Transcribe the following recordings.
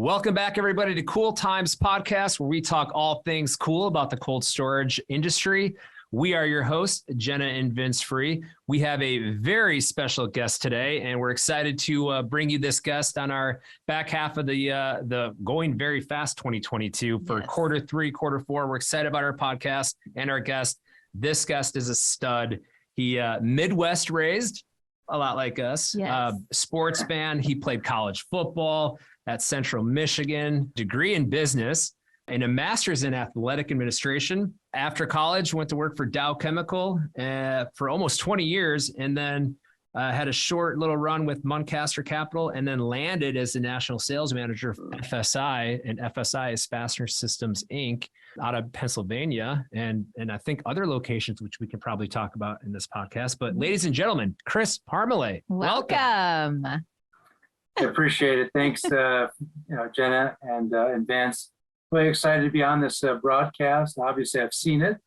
Welcome back, everybody, to Cool Times Podcast, where we talk all things cool about the cold storage industry. We are your hosts, Jenna and Vince Free. We have a very special guest today, and we're excited to bring you this guest on our back half of the going very fast 2022 for quarter three, quarter four. We're excited about our podcast and our guest. This guest is a stud. He Midwest raised, a lot like us, sports fan. He played college football at Central Michigan, degree in business, and a master's in athletic administration. After college, went to work for Dow Chemical for almost 20 years, and then had a short little run with Muncaster Capital, and then landed as the national sales manager for FSI, and FSI is Fastener Systems Inc. out of Pennsylvania, and I think other locations, which we can probably talk about in this podcast. But ladies and gentlemen, Chris Parmele, welcome. I appreciate it. Thanks, Jenna and Vince. Really excited to be on this broadcast. Obviously, I've seen it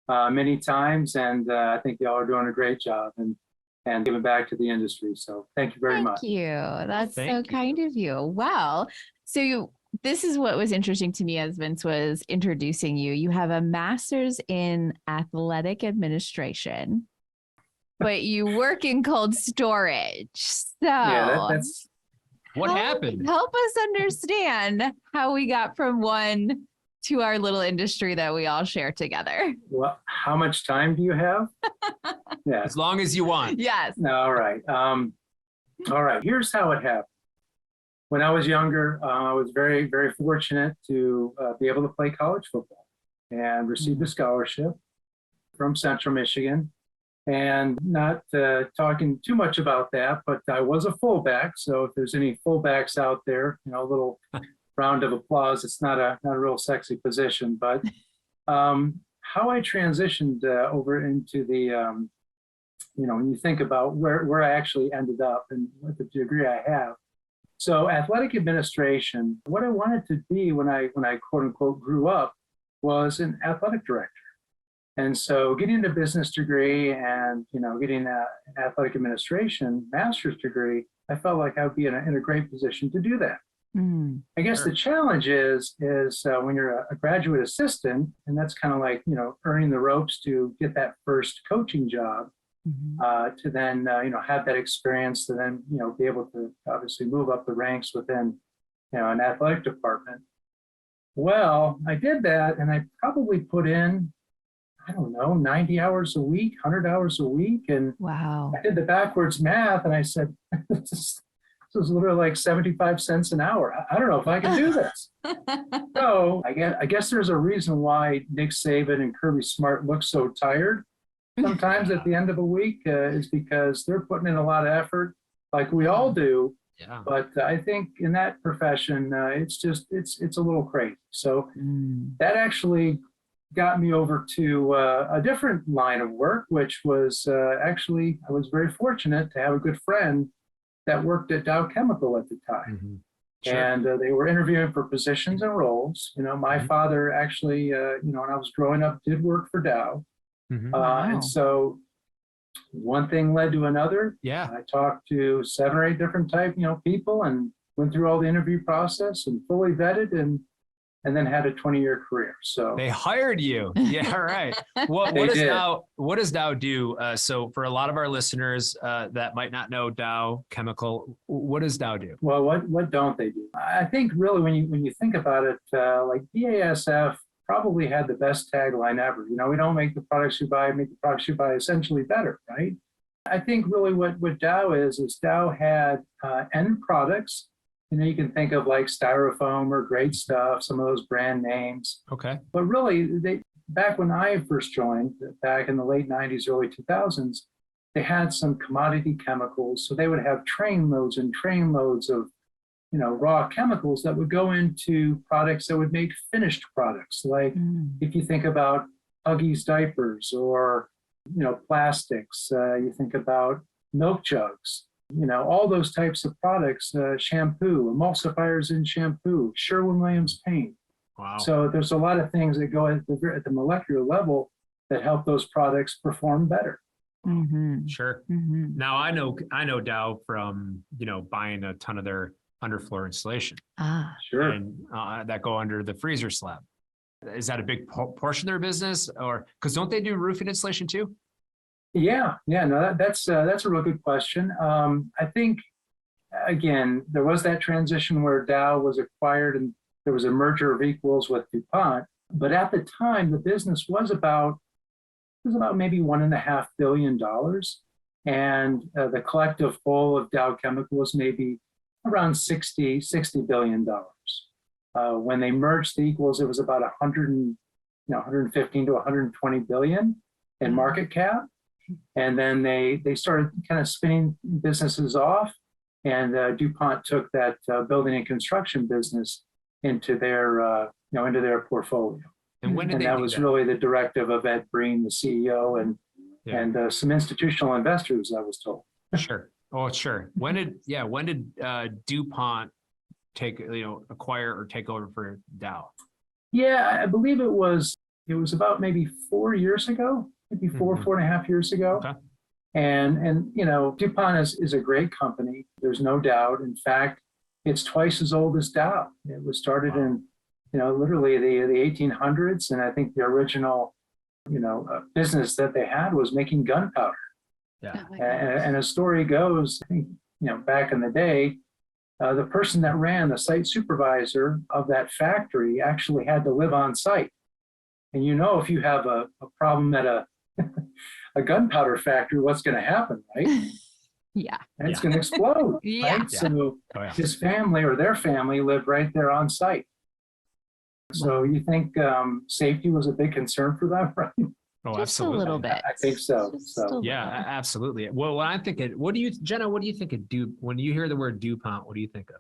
many times, and I think y'all are doing a great job and giving back to the industry. So thank you very much. Thank you. That's so kind of you. Wow. So this is what was interesting to me as Vince was introducing you. You have a master's in athletic administration, but you work in cold storage. So that's what happened? Help us understand how we got from one to our little industry that we all share together. Well, how much time do you have? Yeah, as long as you want. Yes. All right. All right. Here's how it happened. When I was younger, I was very, very fortunate to be able to play college football and received a scholarship from Central Michigan. And not talking too much about that, but I was a fullback. So if there's any fullbacks out there, a little round of applause. It's not a real sexy position, but how I transitioned over into the, when you think about where I actually ended up and what the degree I have. So athletic administration, what I wanted to be when I quote unquote grew up was an athletic director. And so getting a business degree and, getting an athletic administration master's degree, I felt like I would be in a great position to do that. I guess the challenge is when you're a graduate assistant, and that's kind of like, earning the ropes to get that first coaching job, to then, have that experience to then, be able to obviously move up the ranks within, an athletic department. Well, I did that, and I probably put in, 90 hours a week, 100 hours a week. And wow. I did the backwards math, and I said, this is literally like 75 cents an hour. I don't know if I can do this. So I guess there's a reason why Nick Saban and Kirby Smart look so tired sometimes at the end of a week, is because they're putting in a lot of effort like we all do. Yeah. But I think in that profession, it's a little crazy. So that actually got me over to a different line of work, which was actually, I was very fortunate to have a good friend that worked at Dow Chemical at the time. Sure. And they were interviewing for positions and roles. My father actually, when I was growing up, did work for Dow. And so one thing led to another. Yeah. I talked to 7 or 8 different people and went through all the interview process and fully vetted and then had a 20-year career. So they hired you. Yeah, right. What does Dow do? So for a lot of our listeners that might not know Dow Chemical, what does Dow do? Well, what don't they do? I think really when you think about it, like BASF probably had the best tagline ever. We don't make the products you buy, make the products you buy essentially better, right? I think really what Dow is Dow had end products. You can think of like Styrofoam or Great Stuff, some of those brand names. Okay. But really, back when I first joined, back in the late 90s, early 2000s, they had some commodity chemicals. So they would have trainloads and trainloads of, raw chemicals that would go into products that would make finished products. Like if you think about Huggies diapers or, plastics, you think about milk jugs. All those types of products, shampoo, emulsifiers in shampoo, Sherwin-Williams paint. Wow. So there's a lot of things that go at the molecular level that help those products perform better. Sure. Now I know Dow from, buying a ton of their underfloor insulation. Ah, Sure. And that go under the freezer slab. Is that a big portion of their business, or because don't they do roofing insulation too? Yeah, no, that's a real good question. I think, again, there was that transition where Dow was acquired and there was a merger of equals with DuPont. But at the time, the business was about maybe $1.5 billion. And the collective whole of Dow Chemical was maybe around $60 billion. When they merged the equals, it was about 115 to 120 billion in market cap. And then they started kind of spinning businesses off, and DuPont took that building and construction business into their portfolio. And when did And they that do was that? really the directive of Ed Breen, the CEO, and some institutional investors, I was told. Sure. Oh, sure. When did DuPont acquire or take over for Dow? Yeah, I believe it was about maybe 4 years ago, maybe four and a half years ago. Okay. And DuPont is a great company. There's no doubt. In fact, it's twice as old as Dow. It was started in, literally the 1800s. And I think the original, business that they had was making gunpowder. Yeah. And as story goes, I think, back in the day, the person that ran the site supervisor of that factory actually had to live on site. And if you have a problem at a gunpowder factory, what's going to happen, right? yeah. And it's going to explode, Yeah. right? Yeah. So his family or their family lived right there on site. So you think safety was a big concern for them, right? Oh, Just absolutely. a little bit. I think so. Just So a little. Yeah, absolutely. Well, when I'm thinking, Jenna, what do you think of when you hear the word DuPont, what do you think of?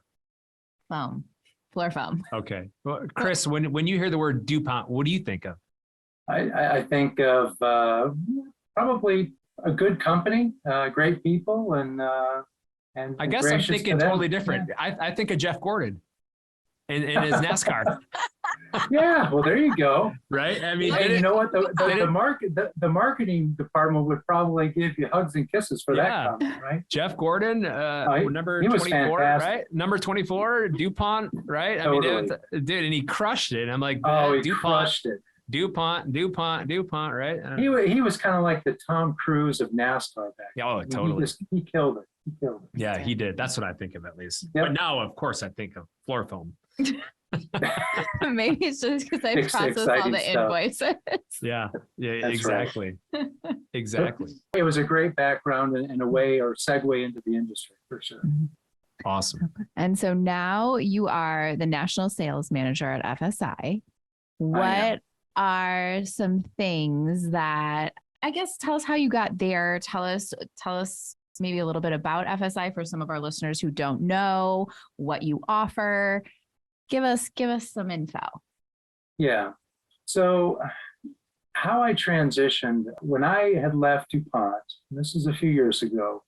Foam, floor foam. Okay. Well, Chris, when you hear the word DuPont, what do you think of? I think of probably a good company, great people, and I guess I'm gracious thinking to them. totally different. I think of Jeff Gordon in his NASCAR, Yeah, well, there you go. right? I mean, Hey, you know what? The marketing department would probably give you hugs and kisses for that comment, right? Jeff Gordon, number he was 24, fantastic. right? Number 24, DuPont, right? Totally. I mean, dude, and he crushed it. I'm like, He DuPont, crushed it. DuPont, right? He was kind of like the Tom Cruise of NASCAR back then. Oh, totally. He killed it. Yeah, he did. That's what I think of, at least. Yep. But now, of course, I think of floor foam. Maybe it's just because I process all Exciting the stuff. invoices. Yeah, That's exactly. Exactly. It was a great background and a way or segue into the industry for sure. Awesome. And so now you are the national sales manager at FSI. What are some things that, I guess, tell us how you got there. Tell us maybe a little bit about FSI for some of our listeners who don't know what you offer. Give us some info. Yeah. So how I transitioned when I had left DuPont, this is a few years ago,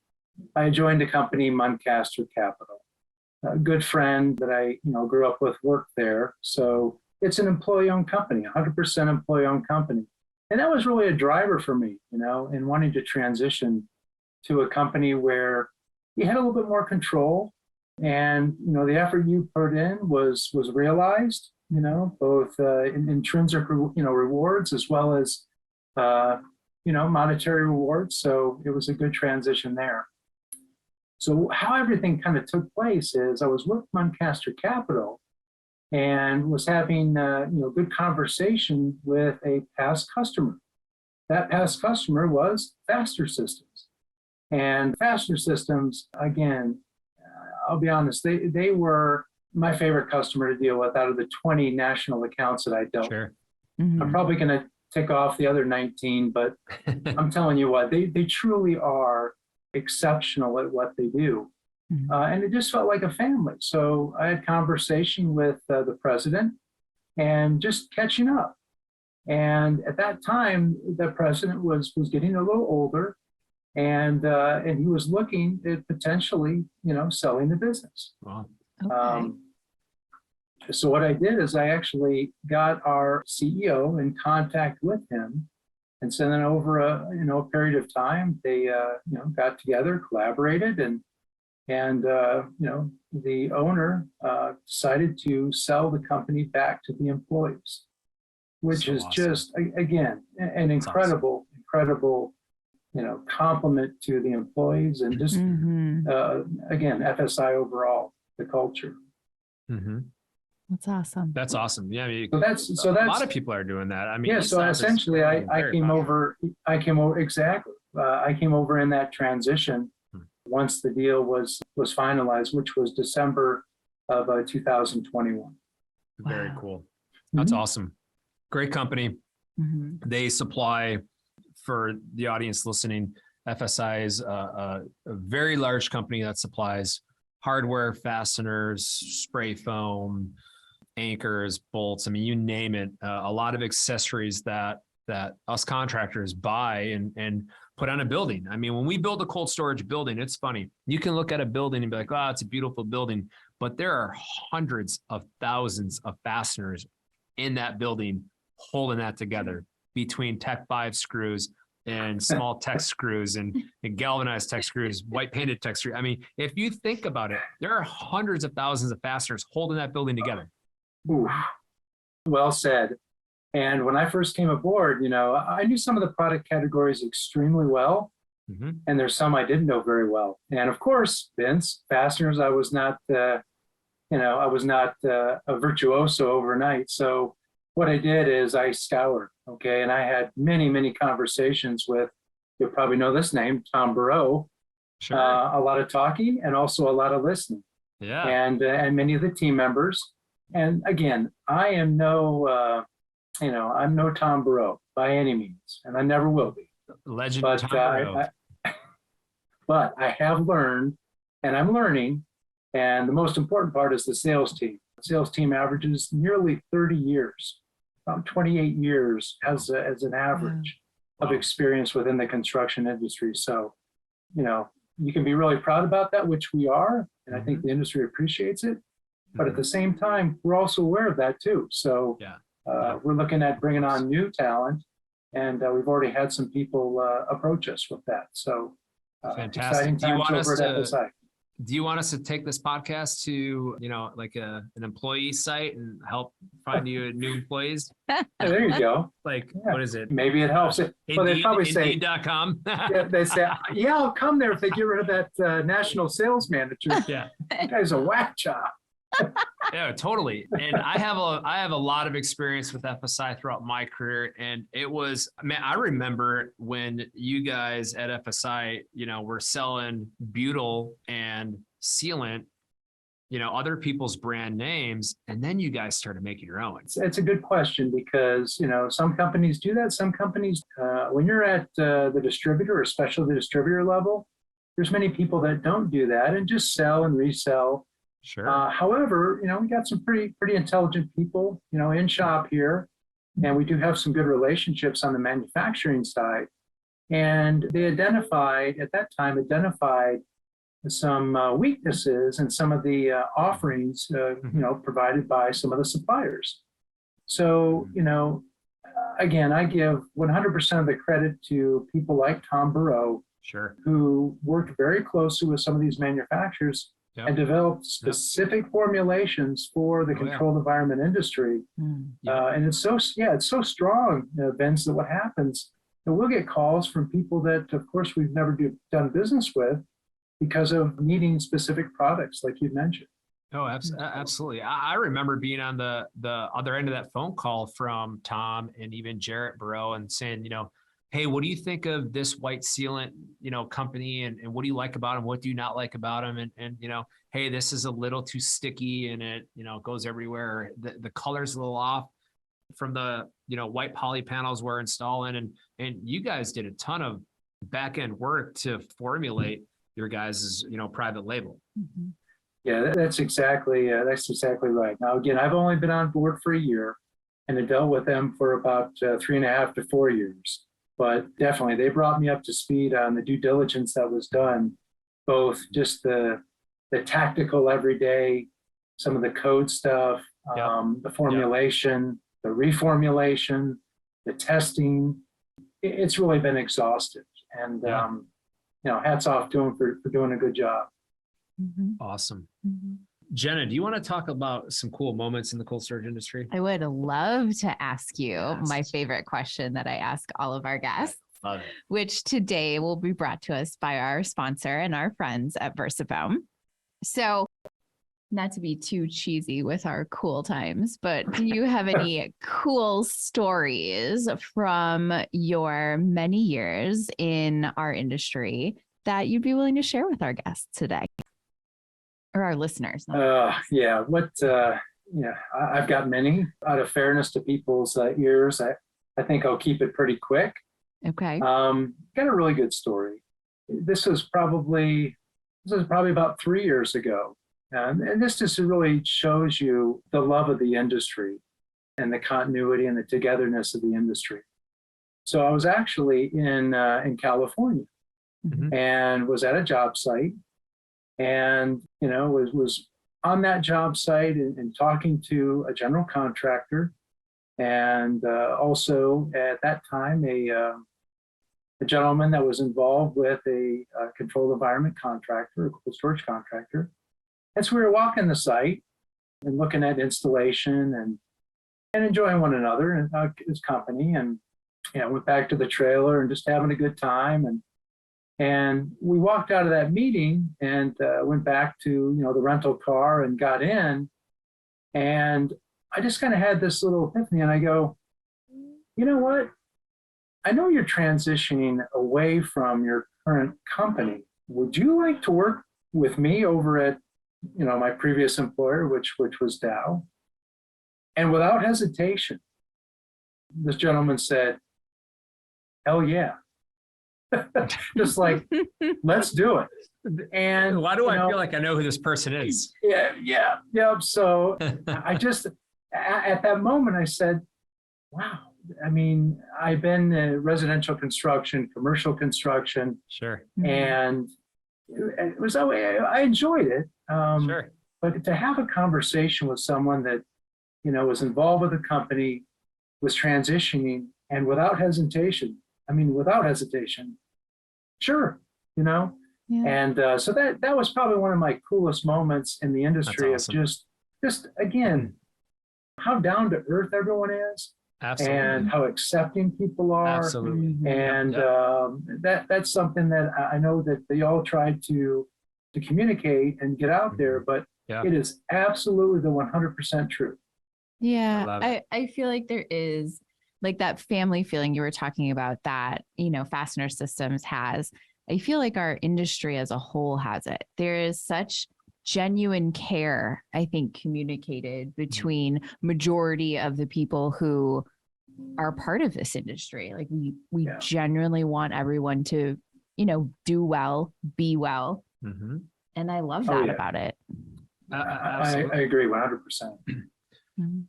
I joined a company, Muncaster Capital. A good friend that I grew up with worked there. So it's an employee-owned company, 100% employee-owned company. And that was really a driver for me, in wanting to transition to a company where you had a little bit more control. And, the effort you put in was realized, both in intrinsic, rewards as well as, monetary rewards. So it was a good transition there. So how everything kind of took place is I was with Muncaster Capital and was having, good conversation with a past customer. That past customer was Fastener Systems. And Fastener Systems, again, I'll be honest, they were my favorite customer to deal with out of the 20 national accounts that I dealt with. Sure. Mm-hmm. I'm probably going to tick off the other 19, but I'm telling you what, they truly are exceptional at what they do. Mm-hmm. And it just felt like a family. So I had conversation with the president and just catching up. And at that time, the president was getting a little older, and he was looking at potentially, selling the business. Wow. Okay. So what I did is I actually got our CEO in contact with him, and so then over a period of time, they got together, collaborated, and And, the owner decided to sell the company back to the employees, which So is awesome. just, again, an That's incredible, incredible, compliment to the employees and just, again, FSI overall, the culture. Mm-hmm. That's awesome. That's awesome. Yeah, I mean, So a lot of people are doing that. I mean, yeah. So ESOP is essentially, I very came popular. over exactly. I came over in that transition once the deal was finalized, which was December of 2021. Very Wow. cool. That's Mhm. awesome. Great company. They supply, for the audience listening, FSI is a very large company that supplies hardware, fasteners, spray foam, anchors, bolts. I mean, you name it. A lot of accessories that us contractors buy and put on a building. I mean, when we build a cold storage building, it's funny. You can look at a building and be like, "Oh, it's a beautiful building," but there are hundreds of thousands of fasteners in that building holding that together between Tech 5 screws and small Tech screws and galvanized Tech screws, white painted Tech screws. I mean, if you think about it, there are hundreds of thousands of fasteners holding that building together. Ooh, well said. And when I first came aboard, I knew some of the product categories extremely well, and there's some I didn't know very well. And of course, Vince, fasteners, I was not a virtuoso overnight. So what I did is I scoured, okay, and I had many, many conversations with, you'll probably know this name, Tom Burrow. Sure. A lot of talking and also a lot of listening. Yeah. And many of the team members. And again, I am I'm no Tom Burrow by any means, and I never will be. Legend But Tom Burrow. but I have learned, and I'm learning. And the most important part is the sales team. The sales team averages nearly 30 years, about 28 years as an average of experience within the construction industry. So, you can be really proud about that, which we are, and I think the industry appreciates it. But at the same time, we're also aware of that too. So we're looking at bringing on new talent, and we've already had some people approach us with that. So fantastic. Exciting times over at FSI. Do you want us to take this podcast to, like an employee site and help find you new employees? There you go. What is it? Maybe it helps. Well, they'd probably say Indeed.com. they say, yeah, I'll come there if they get rid of that national sales manager. Yeah. That guy's a whack job. Yeah, totally. And I have a lot of experience with FSI throughout my career. And it was, man, I remember when you guys at FSI, were selling butyl and sealant, other people's brand names. And then you guys started making your own. It's a good question because, some companies do that. Some companies, when you're at the distributor, especially the distributor level, there's many people that don't do that and just sell and resell. Sure. However, we got some pretty intelligent people, in shop here, and we do have some good relationships on the manufacturing side. And they identified some weaknesses in some of the offerings, provided by some of the suppliers. So, again, I give 100% of the credit to people like Tom Burrow, sure, who worked very closely with some of these manufacturers. Yep. And developed specific formulations for the controlled environment industry. And it's so strong, Vince, that what happens, that we'll get calls from people that, of course, we've never done business with because of needing specific products, like you mentioned. Oh, absolutely. I remember being on the other end of that phone call from Tom and even Jarrett Burrow and saying, hey, what do you think of this white sealant, company, and what do you like about them? What do you not like about them? And hey, this is a little too sticky and it, goes everywhere. The color's a little off from the, white poly panels we're installing. And you guys did a ton of back end work to formulate your guys' private label. Yeah, that's exactly right. Now, again, I've only been on board for a year and I dealt with them for about 3.5 to 4 years. But definitely, they brought me up to speed on the due diligence that was done, both just the tactical everyday, some of the code stuff, the formulation, the reformulation, the testing. It's really been exhaustive. And, hats off to them for doing a good job. Awesome. Mhm. Jenna, do you want to talk about some cool moments in the cold storage industry? I would love to ask you Yes. my favorite question that I ask all of our guests, Love it. which today will be brought to us by our sponsor and our friends at VersaFoam. So, not to be too cheesy with our cool times, but do you have any cool stories from your many years in our industry that you'd be willing to share with our guests today? Or our listeners? Yeah. I've got many. Out of fairness to people's ears, I think I'll keep it pretty quick. Okay. Got a really good story. This was probably about 3 years ago. And this just really shows you the love of the industry and the continuity and the togetherness of the industry. So I was actually in California and was at a job site, and was on that job site and talking to a general contractor, and also at that time a gentleman that was involved with a controlled environment contractor, a cold storage contractor. And so we were walking the site and looking at installation and enjoying one another and his company, and went back to the trailer and just having a good time. And we walked out of that meeting and went back to the rental car and got in. And I just kind of had this little epiphany, and I go, you know what? I know you're transitioning away from your current company. Would you like to work with me over at my previous employer, which was Dow? And without hesitation, this gentleman said, hell yeah. Just like, let's do it. And why do I feel like I know who this person is? Yeah. So I just, at that moment, I said, wow. I mean, I've been in residential construction, commercial construction. Sure. And it was, I enjoyed it. Sure. But to have a conversation with someone that, was involved with the company, was transitioning, and without hesitation, sure, Yeah. And so that was probably one of my coolest moments in the industry. That's awesome. Of just again, how down to earth everyone is. Absolutely. And how accepting people are. Absolutely. And that's something that I know that they all try to communicate and get out there, but it is absolutely the 100% truth. Yeah, I feel like there is like that family feeling you were talking about that, Fastener Systems has. I feel like our industry as a whole has it. There is such genuine care, I think, communicated between majority of the people who are part of this industry. Like we genuinely want everyone to, do well, be well. Mm-hmm. And I love that about it. I agree 100%.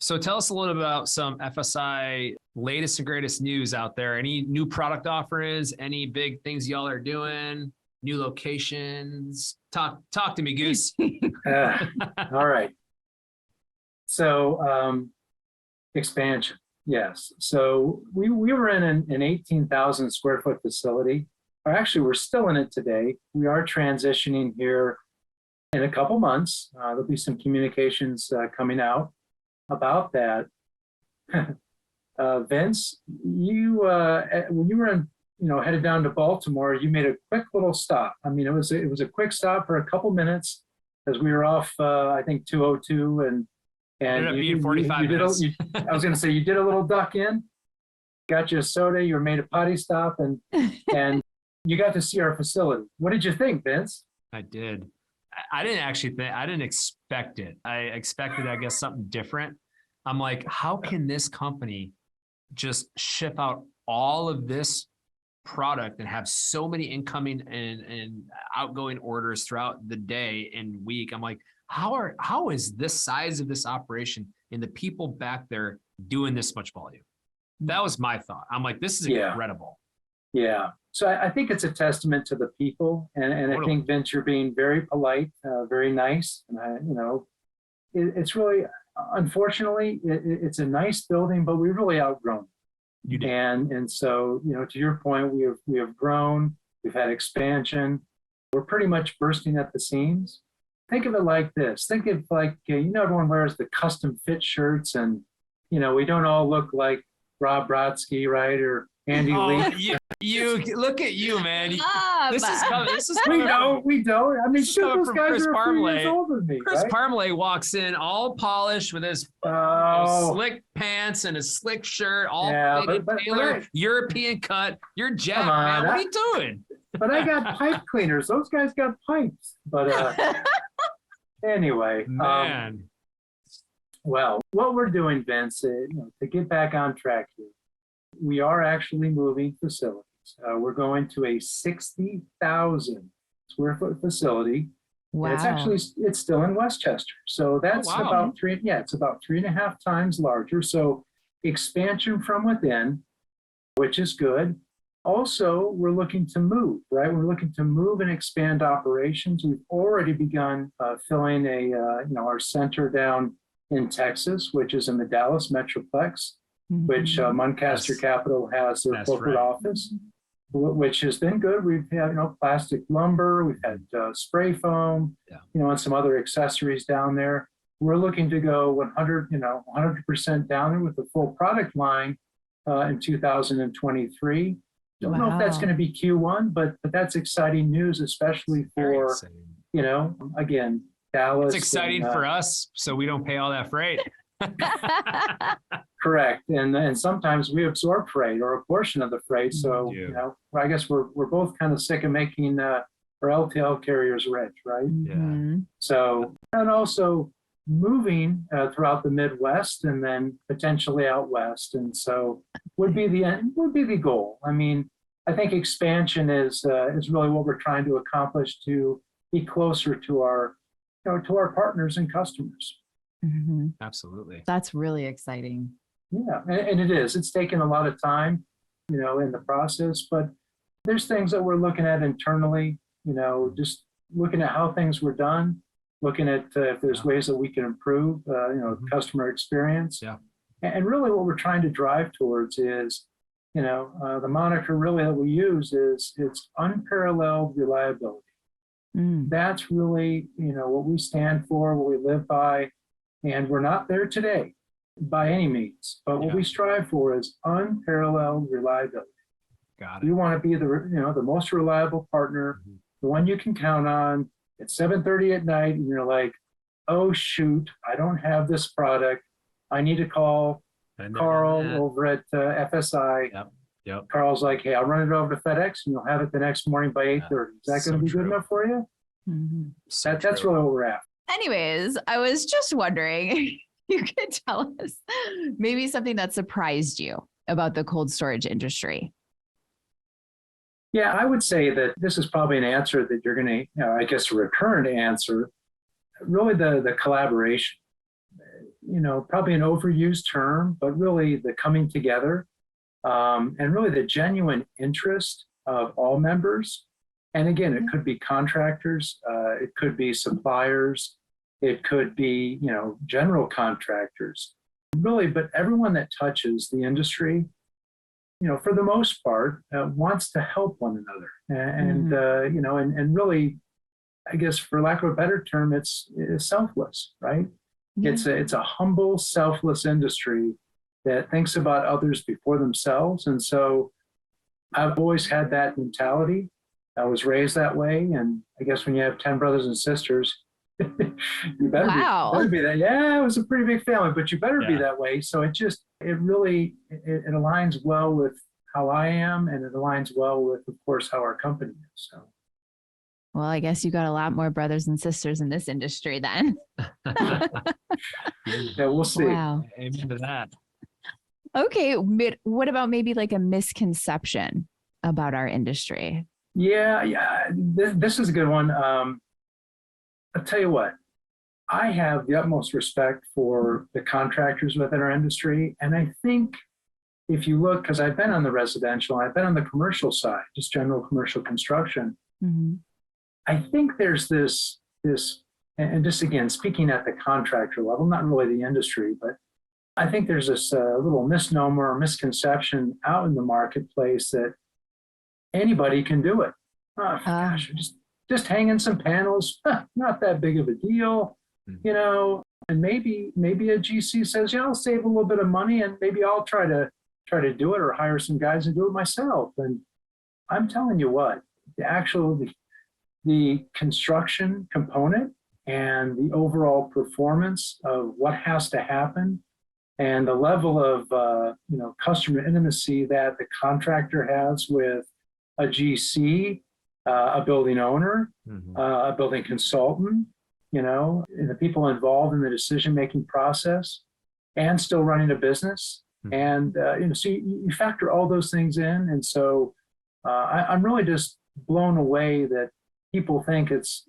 So tell us a little about some FSI latest and greatest news out there. Any new product offerings, any big things y'all are doing, new locations? Talk to me, Goose. All right. So expansion, yes. So we were in an 18,000 square foot facility. Or actually, we're still in it today. We are transitioning here in a couple months. There'll be some communications coming out about that. Vince, you when you were headed down to Baltimore, you made a quick little stop. I mean, it was a quick stop for a couple minutes as we were off, I think 202, and you 45 minutes. I was going to say, you did a little duck in, got you a soda, you made a potty stop, and you got to see our facility. What did you think, Vince? I did. I didn't expect it. I expected, I guess, something different. I'm like, how can this company just ship out all of this product and have so many incoming and outgoing orders throughout the day and week? I'm like, how is this size of this operation and the people back there doing this much volume? That was my thought. I'm like, this is incredible. Yeah. So I think it's a testament to the people, and I think, Vince, you're being very polite, very nice, and it's really, unfortunately, it's a nice building, but we've really outgrown. You did. And so to your point, we have grown, we've had expansion, we're pretty much bursting at the seams, think of it like this. Think of like, everyone wears the custom fit shirts and, we don't all look like Rob Brodsky, right? Or Andy Lee. You look at you, man. This is we don't. I mean, shoot, those guys Chris are a few years older than me. Chris right? Parmele walks in all polished with his slick pants and his slick shirt, all fitted, tailored, European cut. You're jacked, man. What are you doing? But I got pipe cleaners. Those guys got pipes. But anyway, man. Well, what we're doing, Vince, to get back on track here, we are actually moving facilities. We're going to a 60,000 square foot facility. Wow. It's still in Westchester. So that's about it's about 3.5 times larger. So expansion from within, which is good. Also, we're looking to move, right? We're looking to move and expand operations. We've already begun filling our center down in Texas, which is in the Dallas Metroplex, which Muncaster Capital has their corporate office, which has been good. We've had, plastic lumber, we've had spray foam, and some other accessories down there. We're looking to go 100% down there with the full product line in 2023. Don't know if that's going to be Q1, but that's exciting news, especially for, again, Dallas. It's exciting for us, so we don't pay all that freight. Correct. And sometimes we absorb freight or a portion of the freight. So, I guess we're both kind of sick of making our LTL carriers rich, right? Yeah. So, and also moving throughout the Midwest and then potentially out West. And so would be the goal. I mean, I think expansion is really what we're trying to accomplish, to be closer to our partners and customers. Mm-hmm. Absolutely. That's really exciting. Yeah, and it is. It's taken a lot of time, in the process, but there's things that we're looking at internally, just looking at how things were done, looking at if there's ways that we can improve, customer experience. Yeah. And really what we're trying to drive towards is, the moniker really that we use is it's unparalleled reliability. That's really, what we stand for, what we live by, and we're not there today by any means, but what we strive for is unparalleled reliability. Got it. You want to be the most reliable partner, the one you can count on at 7:30 at night, and you're like, oh shoot, I don't have this product. I need to call Carl over at FSI. Yep. Carl's like, hey, I'll run it over to FedEx and you'll have it the next morning by 8:30. Is that going to be good enough for you? That's really what we're at. Anyways, I was just wondering, you could tell us maybe something that surprised you about the cold storage industry. Yeah, I would say that this is probably an answer that you're going to, I guess, a recurrent answer. Really the collaboration, probably an overused term, but really the coming together and really the genuine interest of all members. And again, it could be contractors, it could be suppliers, it could be, general contractors, really, but everyone that touches the industry, for the most part, wants to help one another. And and really, I guess for lack of a better term, it's selfless, right? It's a humble, selfless industry that thinks about others before themselves. And so I've always had that mentality. I was raised that way. And I guess when you have 10 brothers and sisters, you better be that. Yeah, it was a pretty big family, but you better be that way. So it really aligns well with how I am, and it aligns well with, of course, how our company is. So. Well, I guess you got a lot more brothers and sisters in this industry then. Yeah, we'll see. Wow. Amen to that. Okay. What about maybe like a misconception about our industry? Yeah. This is a good one. I'll tell you what, I have the utmost respect for the contractors within our industry. And I think if you look, because I've been on the residential, I've been on the commercial side, just general commercial construction. I think there's this, and just again, speaking at the contractor level, not really the industry, but I think there's this little misnomer or misconception out in the marketplace that anybody can do it. Oh, gosh, just hanging some panels, not that big of a deal, you know. And maybe a GC says, yeah, I'll save a little bit of money, and maybe I'll try to do it, or hire some guys and do it myself. And I'm telling you what, the construction component and the overall performance of what has to happen, and the level of customer intimacy that the contractor has with a GC, a building owner, a building consultant, and the people involved in the decision-making process, and still running a business. And, so you factor all those things in. And so I'm really just blown away that people think it's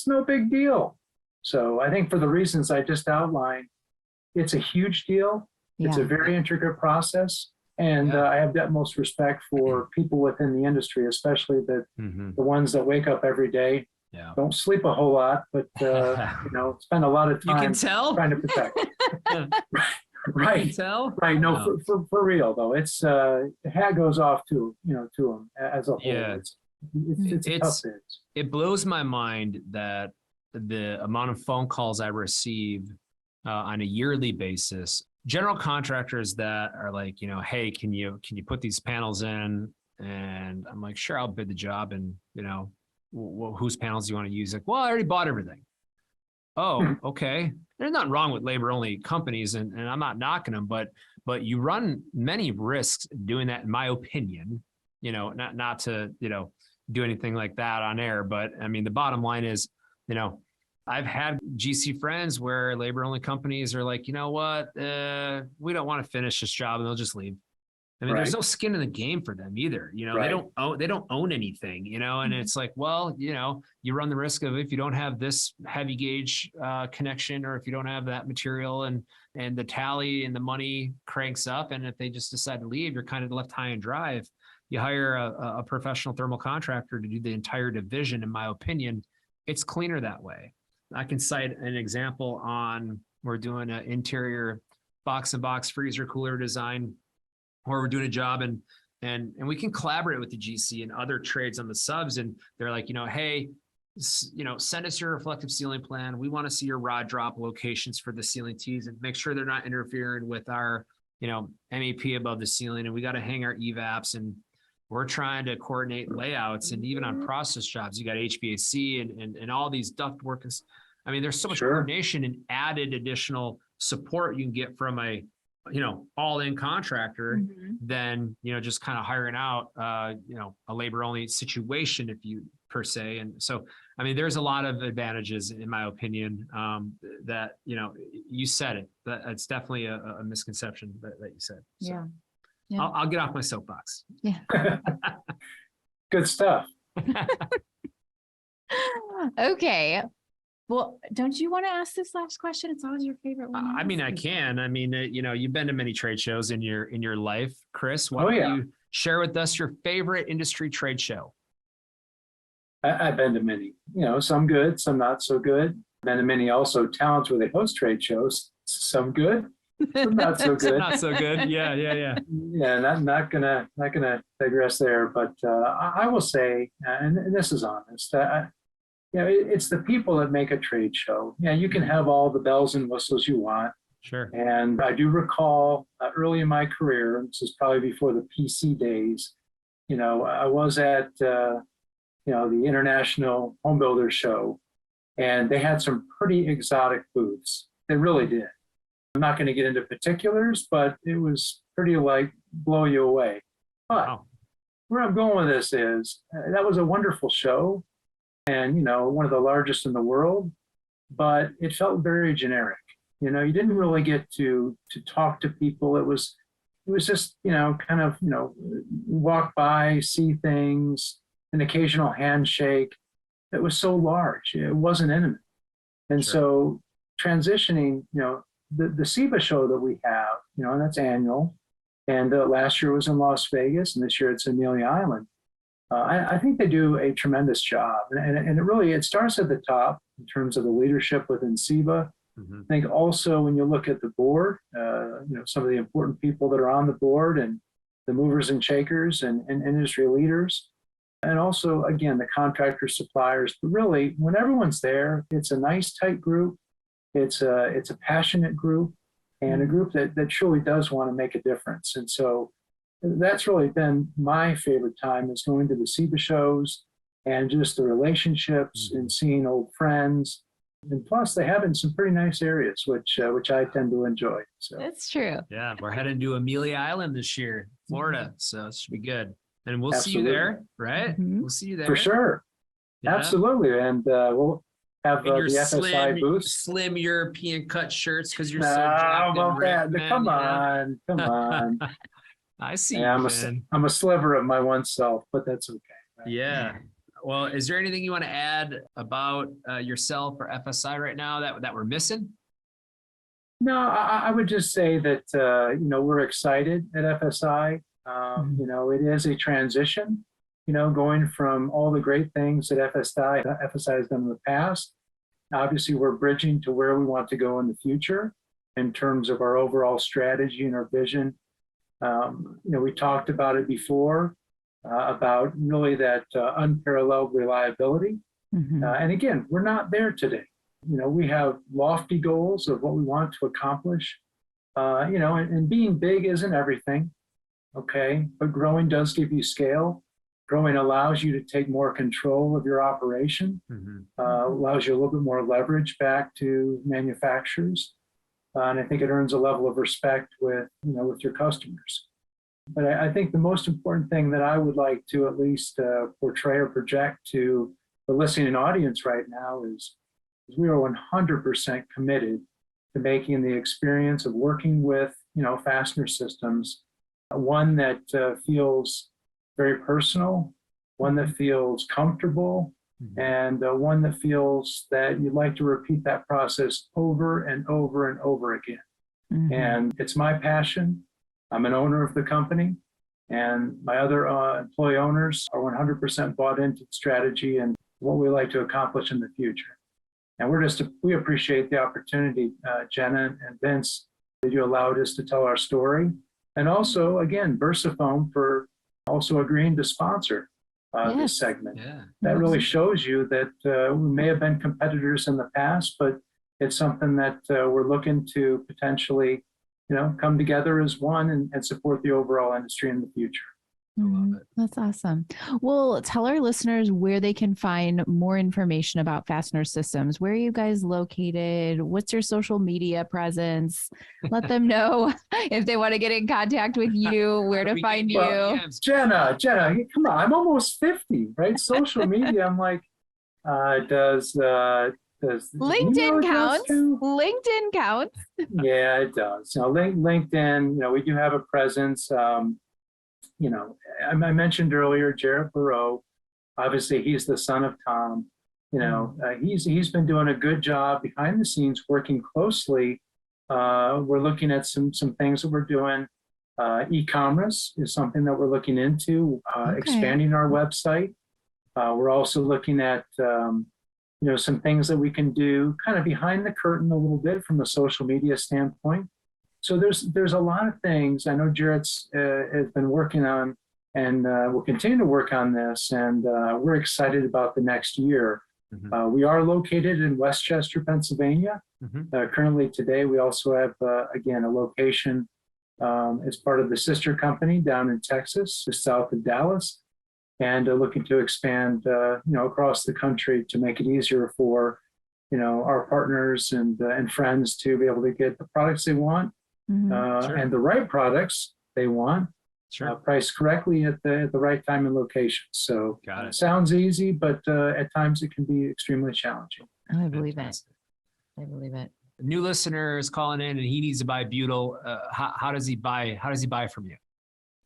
no big deal. So I think for the reasons I just outlined, it's a huge deal. It's a very intricate process. And I have the utmost respect for people within the industry, especially the ones that wake up every day, don't sleep a whole lot, but spend a lot of time you can tell? trying to protect. Right. You can tell? Right. No, for real though. It's the hat goes off to them as a whole. Yeah. It's a tough biz. It blows my mind that the amount of phone calls I receive on a yearly basis, general contractors that are like, hey, can you put these panels in? And I'm like, sure, I'll bid the job. And whose panels do you want to use? Like, well, I already bought everything. Oh, okay. There's nothing wrong with labor only companies, and I'm not knocking them, but you run many risks doing that, in my opinion. Not to do anything like that on air, but I mean, the bottom line is, I've had GC friends where labor only companies are like, you know what, we don't want to finish this job, and they'll just leave. I mean, there's no skin in the game for them either. They don't own anything, and it's like, well, you run the risk of, if you don't have this heavy gauge connection, or if you don't have that material, and the tally and the money cranks up, and if they just decide to leave, you're kind of left high and dry. If you hire a professional thermal contractor to do the entire division, in my opinion, it's cleaner that way. I can cite an example on, we're doing an interior box-in-box freezer cooler design, where we're doing a job, and we can collaborate with the GC and other trades on the subs. And they're like, hey, send us your reflective ceiling plan. We want to see your rod drop locations for the ceiling tees, and make sure they're not interfering with our, MEP above the ceiling. And we got to hang our EVAPs, and we're trying to coordinate layouts. And even on process jobs, you got HVAC and all these duct work. I mean, there's so much coordination and added additional support you can get from a all-in contractor than, just kind of hiring out, a labor-only situation, if you per se. And so, I mean, there's a lot of advantages, in my opinion, that, you said it, that it's definitely a misconception that you said. So Yeah. I'll get off my soapbox. Yeah. Good stuff. Okay. Well, don't you want to ask this last question? It's always your favorite one. I mean, I can. I mean, you've been to many trade shows in your life, Chris. Why don't you share with us your favorite industry trade show? I've been to many. Some good, some not so good. Been to many also towns where they host trade shows. Some good, some not so good. Not so good. Yeah. Yeah, not gonna digress there. But I will say, and this is honest. It's the people that make a trade show. Yeah, you can have all the bells and whistles you want. Sure. And I do recall early in my career, this is probably before the PC days, I was at, the International Home Builder Show, and they had some pretty exotic booths. They really did. I'm not going to get into particulars, but it was pretty blow you away. But where I'm going with this is that was a wonderful show, and one of the largest in the world, but it felt very generic. You didn't really get to talk to people. It was just walk by, see things, an occasional handshake. It was so large, it wasn't intimate. And so transitioning, the SEBA show that we have, and that's annual, and last year was in Las Vegas, and this year it's in Amelia Island. I think they do a tremendous job, and it starts at the top in terms of the leadership within SEBA. I think also when you look at the board, some of the important people that are on the board, and the movers and shakers and industry leaders, And also, again, the contractor suppliers. But really, when everyone's there, it's a nice, tight group. It's a passionate group and a group that truly does want to make a difference. And so that's really been my favorite time, is going to the SEBA shows and just the relationships and seeing old friends. And plus, they have in some pretty nice areas, which I tend to enjoy. So That's true. Yeah, we're heading to Amelia Island this year, Florida. So it should be good. And we'll see you Absolutely. there, right? Mhm. We'll see you there. for sure. Yeah. Absolutely. And we'll have In the your FSI booth. slim European cut shirts because you're so No, jacked how and about ripped, that? man, Come you know? on. Come on. I see Yeah, you, man. I'm a sliver of my oneself, but that's okay. Right? Yeah. Well, is there anything you want to add about yourself or FSI right now that we're missing? No, I would just say that, we're excited at FSI. It is a transition, going from all the great things that FSI has done in the past. Obviously, we're bridging to where we want to go in the future in terms of our overall strategy and our vision. We talked about it before, about really that unparalleled reliability. And again, we're not there today. We have lofty goals of what we want to accomplish, and being big isn't everything, okay? But growing does give you scale. Growing allows you to take more control of your operation, allows you a little bit more leverage back to manufacturers. And I think it earns a level of respect with your customers. But I think the most important thing that I would like to at least portray or project to the listening audience right now is we are 100% committed to making the experience of working with, Fastener Systems, one that feels very personal, one that feels comfortable, and one that feels that you'd like to repeat that process over and over and over again. And it's my passion. I'm an owner of the company, and my other employee owners are 100% bought into the strategy and what we like to accomplish in the future. And we appreciate the opportunity, Jenna and Vince, that you allowed us to tell our story. And also, again, Versafoam for also agreeing to sponsor this segment. Yeah. That really shows you that we may have been competitors in the past, but it's something that we're looking to potentially, come together as one and support the overall industry in the future. I love it. That's awesome. Well, tell our listeners where they can find more information about Fastener Systems. Where are you guys located? What's your social media presence? Let them know if they want to get in contact with you, where to find you. Jenna, come on, I'm almost 50, right? Social media, I'm like, does LinkedIn counts? LinkedIn counts. Yeah, it does. LinkedIn, we do have a presence. I mentioned earlier, Jarrett Barreau, obviously he's the son of Tom. He's been doing a good job behind the scenes, working closely. We're looking at some things that we're doing. E-commerce is something that we're looking into, expanding our website. We're also looking at, some things that we can do kind of behind the curtain a little bit from a social media standpoint. So there's a lot of things. I know Jarrett's has been working on and will continue to work on this. And we're excited about the next year. We are located in Westchester, Pennsylvania. Currently today, we also have, again, a location as part of the sister company down in Texas, just south of Dallas, and looking to expand, across the country to make it easier for, our partners and friends to be able to get the products they want. And the right products they want, priced correctly at the right time and location. So it sounds easy, but at times it can be extremely challenging. Oh, I believe it. I believe it. A new listener is calling in and he needs to buy butyl. How does he buy from you?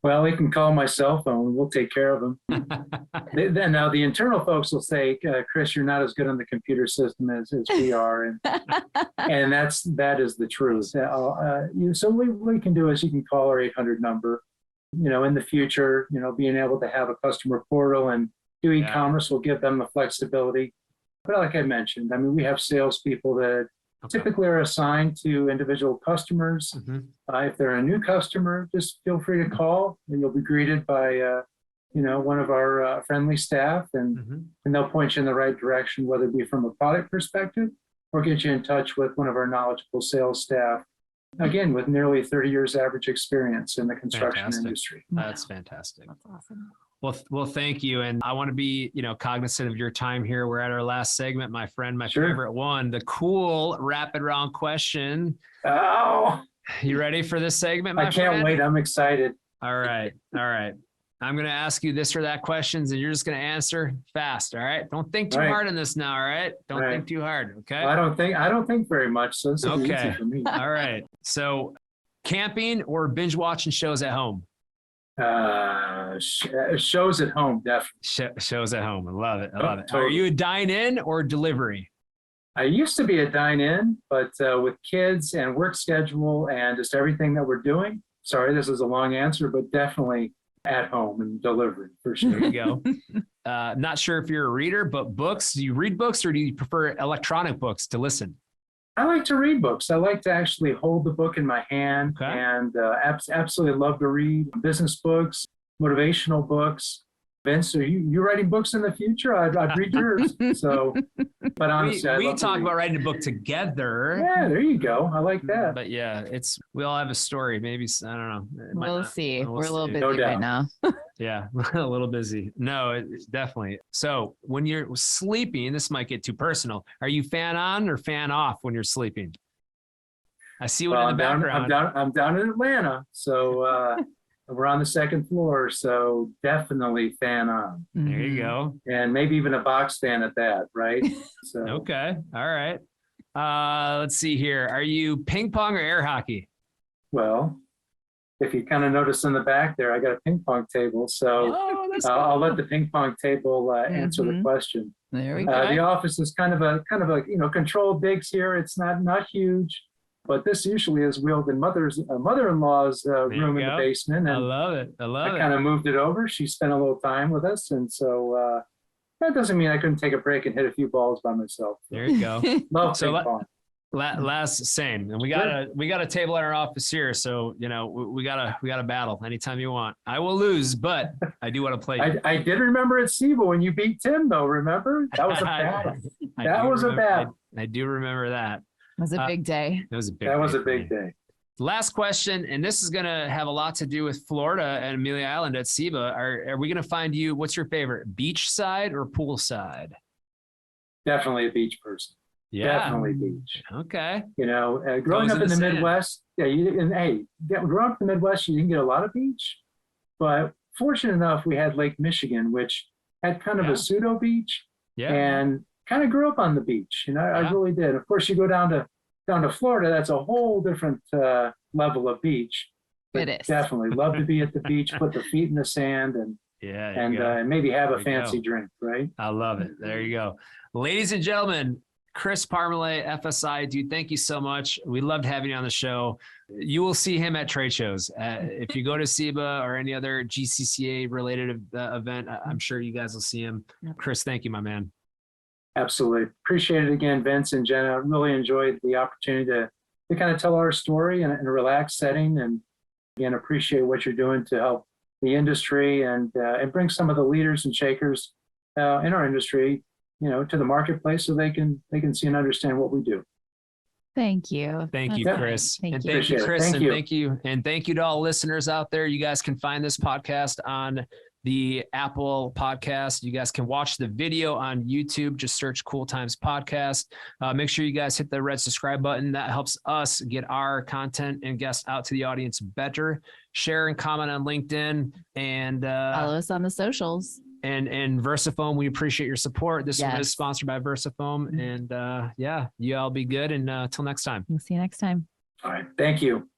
Well, he can call my cell phone. We'll take care of him. Now the internal folks will say, Chris, you're not as good on the computer system as we are. And that is the truth. So what we can do is you can call our 800 number. In the future, being able to have a customer portal and do e-commerce will give them the flexibility. But like I mentioned, we have salespeople that typically are assigned to individual customers. If they're a new customer, just feel free to call and you'll be greeted by one of our friendly staff, and they'll point you in the right direction, whether it be from a product perspective or get you in touch with one of our knowledgeable sales staff. Again, with nearly 30 years average experience in the construction industry. That's fantastic. That's awesome. Well, thank you. And I want to be, cognizant of your time here. We're at our last segment, my friend, my favorite one, the cool rapid round question. Oh, you ready for this segment, my friend? I can't wait. I'm excited. All right. I'm going to ask you this or that questions, and you're just going to answer fast. All right. Don't think too hard on this now. All right. Don't think too hard. Okay. Well, I don't think very much. So this is easy for me. All right. So camping or binge watching shows at home? Shows at home, definitely. Shows at home. I love it. Totally. Are you a dine-in or delivery? I used to be a dine-in, but with kids and work schedule and just everything that we're doing, sorry, this is a long answer, but definitely at home and delivery for sure. There you go. Not sure if you're a reader, but books, do you read books or do you prefer electronic books to listen? I like to read books. I like to actually hold the book in my hand and absolutely love to read business books, motivational books. Vince, are you writing books in the future? I'd read yours. So, but honestly, we talk about writing a book together. Yeah, there you go. I like that. But yeah, we all have a story. Maybe, I don't know. We'll see. We're a little busy No doubt. right now. Yeah, a little busy. No, definitely. So when you're sleeping, this might get too personal. Are you fan on or fan off when you're sleeping? I see one in the background. I'm down in Atlanta, so we're on the second floor, so definitely fan on. There you go. And maybe even a box fan at that, right? So okay. All right. Let's see here. Are you ping pong or air hockey? Well, if you kind of notice in the back there, I got a ping pong table, so I'll let the ping pong table answer the question. There we go. The office is kind of a controlled digs here. It's not huge, but this usually is wheeled in mother-in-law's room in the basement. And I love it. I kind of moved it over. She spent a little time with us, and so that doesn't mean I couldn't take a break and hit a few balls by myself. There you go. Love ping pong. Last same, and we got a table in our office here, so we got a battle anytime you want. I will lose, but I do want to play. I did remember at SIBA when you beat Tim, though. Remember that was a battle. I do remember that. It was a big day. It was a big. That was a big day. Last question, and this is going to have a lot to do with Florida and Amelia Island at SIBA. Are we going to find you? What's your favorite, beach side or pool side? Definitely a beach person. Yeah. Definitely beach. Okay. Growing up in the Midwest, growing up in the Midwest, you didn't get a lot of beach, but fortunate enough, we had Lake Michigan, which had kind of a pseudo beach, and kind of grew up on the beach. I really did. Of course, you go down to Florida, that's a whole different level of beach. But it is. Definitely love to be at the beach, put the feet in the sand, and maybe have a fancy drink. Right. I love it. There you go, ladies and gentlemen. Chris Parmele, FSI, dude, thank you so much. We loved having you on the show. You will see him at trade shows. If you go to SIBA or any other GCCA related event, I'm sure you guys will see him. Chris, thank you, my man. Absolutely. Appreciate it again, Vince and Jenna. Really enjoyed the opportunity to kind of tell our story in a relaxed setting, and again, appreciate what you're doing to help the industry and bring some of the leaders and shakers in our industry to the marketplace so they can see and understand what we do. Thank you. Thank you, Chris. Thank you, Chris. And thank you to all listeners out there. You guys can find this podcast on the Apple Podcast. You guys can watch the video on YouTube. Just search Cool Times Podcast. Make sure you guys hit the red subscribe button. That helps us get our content and guests out to the audience better. Share and comment on LinkedIn, and follow us on the socials. And Versafoam, we appreciate your support. This one is sponsored by Versafoam. And you all be good. And until next time. We'll see you next time. All right. Thank you.